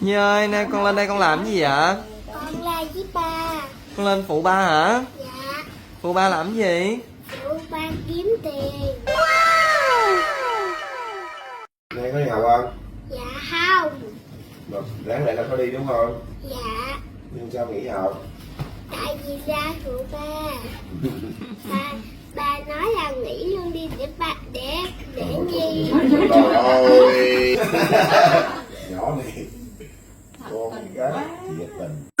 Nhi ơi, nay con lên đây con làm cái gì vậy? Con là với ba. Con lên phụ ba hả? Dạ. Phụ ba làm cái gì? Phụ ba kiếm tiền. Nay có đi học không? Dạ không. Mà đáng lẽ là có đi đúng không? Dạ. Nhưng sao nghỉ học? Tại vì ra phụ ba. Ba nói là nghỉ luôn đi để ba để Nhi. Trời ơi. Nhỏ này con gái nhiệt tình.